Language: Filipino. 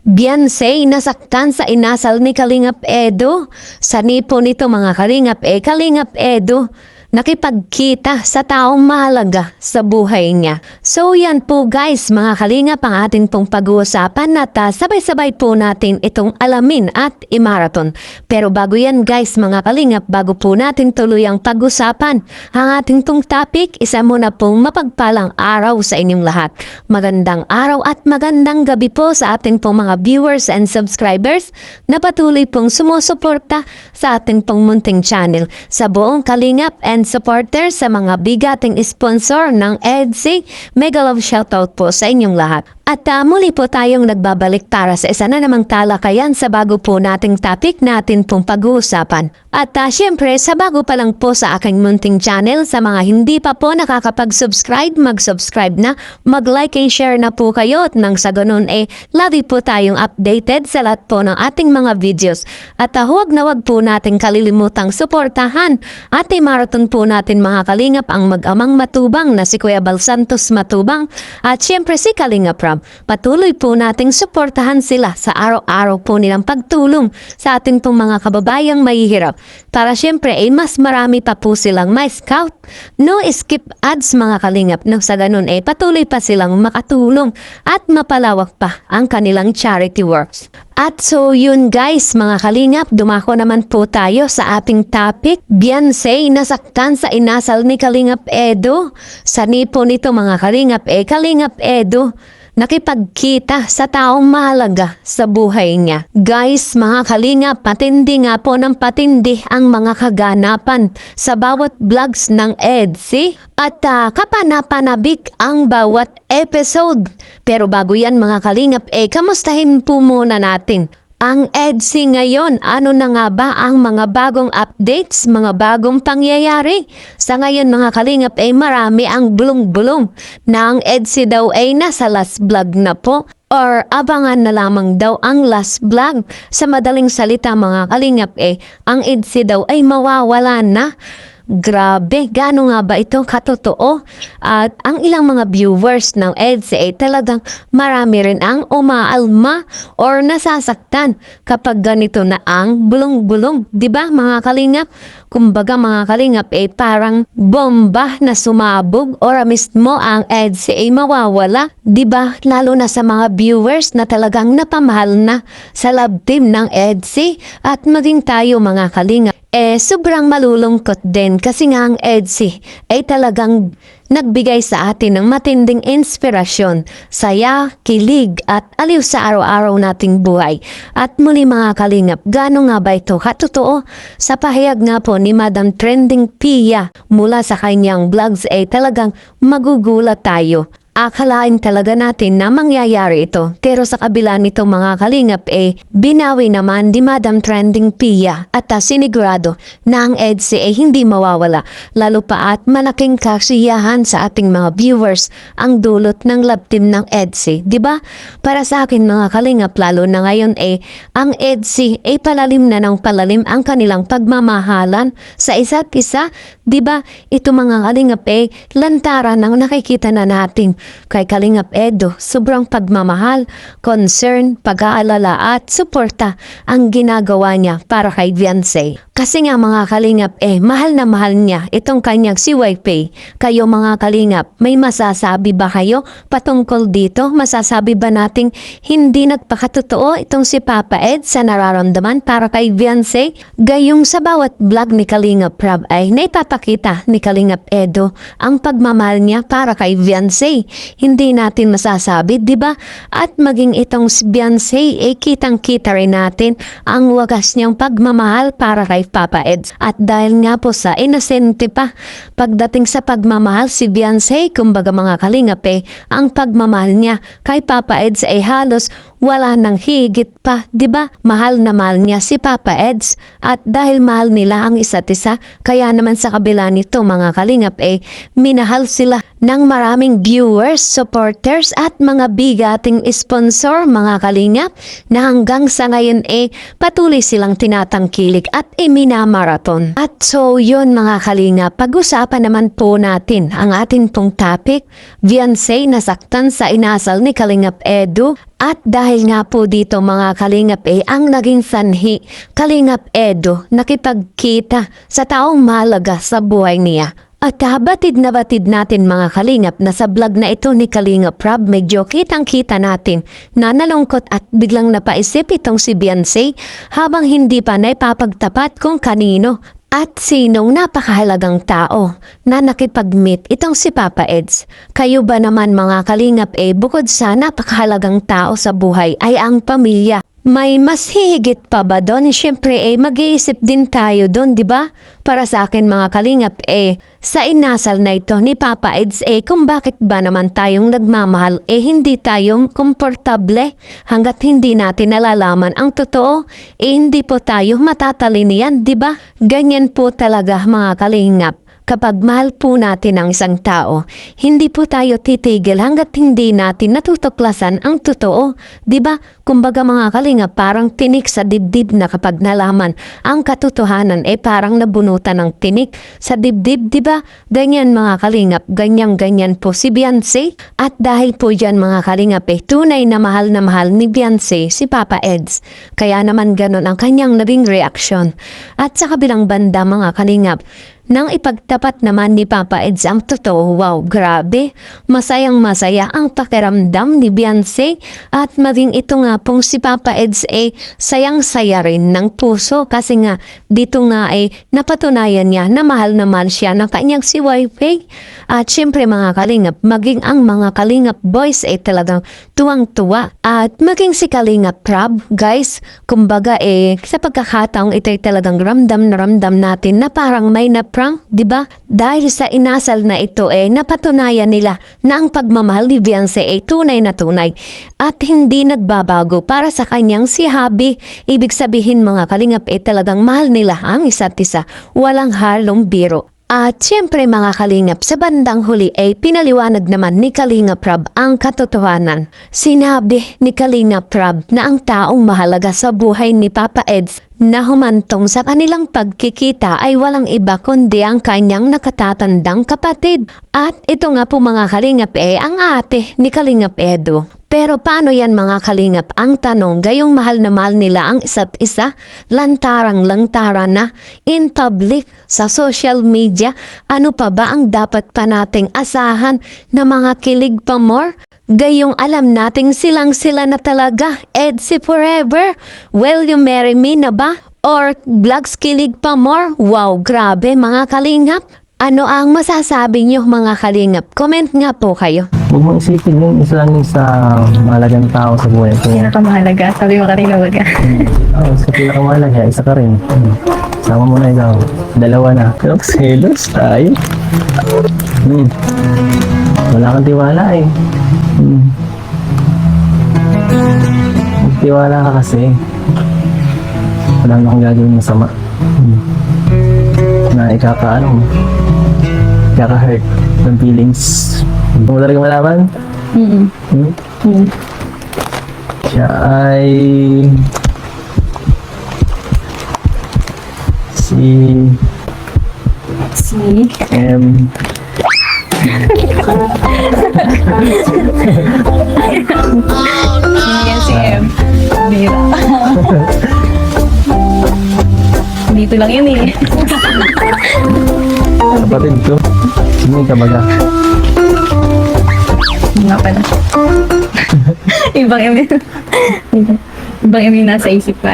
Beyonce nasaktan sa inasal ni Kalingap Edo. Sa nipo nito mga Kalingap Kalingap Edo nakipagkita sa taong mahalaga sa buhay niya. So yan po guys mga Kalingap ang ating pong pag-uusapan at sabay-sabay po natin itong alamin at i-marathon. Pero bago yan guys mga Kalingap, bago po natin tuloy ang pag-usapan ang ating pong topic, isa muna pong mapagpalang araw sa inyong lahat. Magandang araw at magandang gabi po sa ating pong mga viewers and subscribers na patuloy pong sumusuporta sa ating pong munting channel. Sa buong Kalingap and supporters, sa mga bigating sponsor ng EDC, mega love shoutout po sa inyong lahat. At muli po tayong nagbabalik para sa isa na namang talakayan sa bago po nating topic natin pong pag-uusapan. At syempre sa bago pa lang po sa aking munting channel, sa mga hindi pa po nakakapag-subscribe, mag-subscribe na, mag-like and share na po kayo at nang sa ganun lagi po tayong updated sa lahat po ng ating mga videos. At huwag na huwag po natin kalilimutang suportahan at marathon po natin mga Kalingap ang mag-amang matubang na si Kuya Bal Santos Matubang at syempre si Kalingap Rob. Patuloy po nating suportahan sila sa araw-araw po nilang pagtulong sa ating pong mga kababayang mahihirap. Para syempre mas marami pa po silang may scout. No skip ads mga Kalingap. No, sa ganun patuloy pa silang makatulong at mapalawak pa ang kanilang charity works. At so yun guys mga Kalingap, dumako naman po tayo sa ating topic. Beyonce nasaktan sa inasal ni Kalingap Edo. Sa nipo nito mga Kalingap Kalingap Edo nakipagkita sa taong mahalaga sa buhay niya. Guys, mga Kalingap, patindi nga po ng patindi ang mga kaganapan sa bawat vlogs ng EDC at kapanapanabik ang bawat episode. Pero bago yan mga Kalingap, kamustahin po muna natin ang EDC ngayon. Ano na nga ba ang mga bagong updates, mga bagong pangyayari? Sa ngayon mga Kalingap marami ang bulong-bulong na ang EDC daw nasa last vlog na po or abangan na lamang daw ang last vlog. Sa madaling salita mga Kalingap ang EDC daw ay mawawala na. Grabe, gaano nga ba ito katotoo? At ang ilang mga viewers ng EDC talagang marami rin ang umaalma or nasasaktan kapag ganito na ang bulong-bulong. Diba mga Kalingap? Kumbaga mga Kalingap parang bomba na sumabog or mismo ang EDC mawawala. Diba? Lalo na sa mga viewers na talagang napamahal na sa love team ng EDC at maging tayo mga Kalingap. Sobrang malulungkot din kasi nga ang EDC talagang nagbigay sa atin ng matinding inspirasyon, saya, kilig at aliw sa araw-araw nating buhay. At muli mga Kalingap, gaano nga ba ito katotoo? Sa pahayag nga po ni Madam Trending Pia mula sa kanyang vlogs talagang magugulat tayo. Akalain talaga natin na mangyayari ito. Pero sa kabila nito mga Kalingap binawi naman ni Madam Trending Pia at sinigurado na ang EDC hindi mawawala. Lalo pa at malaking kasiyahan sa ating mga viewers ang dulot ng love team ng EDC. Diba? Para sa akin mga Kalingap, lalo na ngayon ang EDC palalim na ng palalim ang kanilang pagmamahalan sa isa't isa. Diba? Ito mga Kalingap lantaran ang nakikita na natin kay Kalingap Edo. Sobrang pagmamahal, concern, pag-aalala at suporta ang ginagawa niya para kay Beyonce. Kasi nga mga Kalingap mahal na mahal niya itong kanyang si YP. Kayo mga Kalingap, may masasabi ba kayo patungkol dito? Masasabi ba nating hindi nagpakatotoo itong si Papa Ed sa nararamdaman para kay Beyonce? Gayong sa bawat vlog ni Kalingap Rob naipapakita ni Kalingap Edo ang pagmamahal niya para kay Beyonce. Hindi natin masasabi, di ba? At maging itong si Beyonce kitang-kita rin natin ang wagas niyang pagmamahal para kay Papa Ed. At dahil nga po sa inosente pa pagdating sa pagmamahal si Beyonce, kumbaga mga Kalingap ang pagmamahal niya kay Papa Ed halos wala nang higit pa, 'di ba? Mahal na mahal niya si Papa Eds at dahil mahal nila ang isa't isa, kaya naman sa kabila nito mga Kalingap minahal sila ng maraming viewers, supporters at mga bigating sponsor mga Kalingap na hanggang sa ngayon patuloy silang tinatangkilik at minamarathon. At so yun mga Kalingap, pag-usapan naman po natin ang ating pong topic, Beyonce nasaktan sa inasal ni Kalingap Edo. At dahil nga po dito mga Kalingap ang naging sanhi, Kalingap Edo nakipagkita sa taong mahalaga sa buhay niya. At batid na batid natin mga Kalingap na sa vlog na ito ni Kalingap Rob, medyo kitang-kita natin na nalungkot at biglang napaisip itong si Beyonce habang hindi pa naipapagtapat kung kanino at sinong napakahalagang tao na nakipag-meet itong si Papa Eds. Kayo ba naman mga Kalingap bukod sa napakahalagang tao sa buhay ay ang pamilya? May mas hihigit pa ba doon? Siyempre mag-iisip din tayo doon, di ba? Para sa akin mga Kalingap sa inasal na ito ni Papa Eds kung bakit ba naman tayong nagmamahal hindi tayong komportable hanggat hindi natin nalalaman ang totoo hindi po tayo matatalinian, di ba? Ganyan po talaga mga Kalingap. Kapag mahal po natin ang isang tao, hindi po tayo titigil hanggat hindi natin natutuklasan ang totoo. Diba? Kumbaga mga Kalingap, parang tinik sa dibdib na kapag nalaman ang katotohanan parang nabunutan ng tinik sa dibdib, diba? Ganyan mga Kalingap, ganyan po si Beyonce. At dahil po dyan mga Kalingap tunay na mahal ni Beyonce si Papa Eds. Kaya naman ganon ang kanyang naging reaksyon. At sa kabilang banda mga Kalingap, nang ipagtapat naman ni Papa Eds ang totoo, wow, grabe. Masayang-masaya ang pakiramdam ni Beyonce at maging ito nga pong si Papa Eds sayang-saya rin ng puso kasi nga dito nga napatunayan niya na mahal naman siya ng kanyang si wife. At syempre mga Kalingap, maging ang mga Kalingap boys talagang tuwang-tuwa. At maging si Kalingap Rob, guys, kumbaga sa pagkakataong ito'y talagang ramdam na ramdam natin na parang may prank, di ba? Dahil sa inasal na ito napatunayan nila na ang pagmamahal ni Beyonce tunay na tunay at hindi nagbabago para sa kanyang si Habi. Ibig sabihin mga Kalingap talagang mahal nila ang isa't isa. Walang halong biro. At siyempre mga Kalingap, sa bandang huli pinaliwanag naman ni Kalingap Rob ang katotohanan. Sinabi ni Kalingap Rob na ang taong mahalaga sa buhay ni Papa Eds na humantong sa kanilang pagkikita ay walang iba kundi ang kanyang nakatatandang kapatid. At ito nga po mga Kalingap ang ate ni Kalingap Edo. Pero paano yan mga Kalingap? Ang tanong, gayong mahal na mahal nila ang isa't isa, lantarang-lantara na, in public, sa social media, ano pa ba ang dapat pa nating asahan na mga kilig pa more? Gayong alam nating silang-sila na talaga, Edsy forever. Will you marry me na ba? Or vlogs kilig pa more? Wow, grabe mga Kalingap. Ano ang masasabi niyo mga Kalingap? Comment nga po kayo. Huwag mong isipin yung isa lang yung sa mahalagang tao sa buhay ko. Pinakamahalaga, sabi mo kanina wag ka. Oo, sa pinakamahalaga, isa ka rin. Sama mo na ikaw. Dalawa na. Pero selos tayo. Wala kang tiwala Magtiwala ka kasi. Wala na akong gagawin masama. Na ikaka-hurt ng feelings. Hindi mo talaga malaman? Siya ay si M. CM. Bira. Dito lang yun Kapatid ko. Sino ka baga? Nga pala. Ibang emi nasa isip ko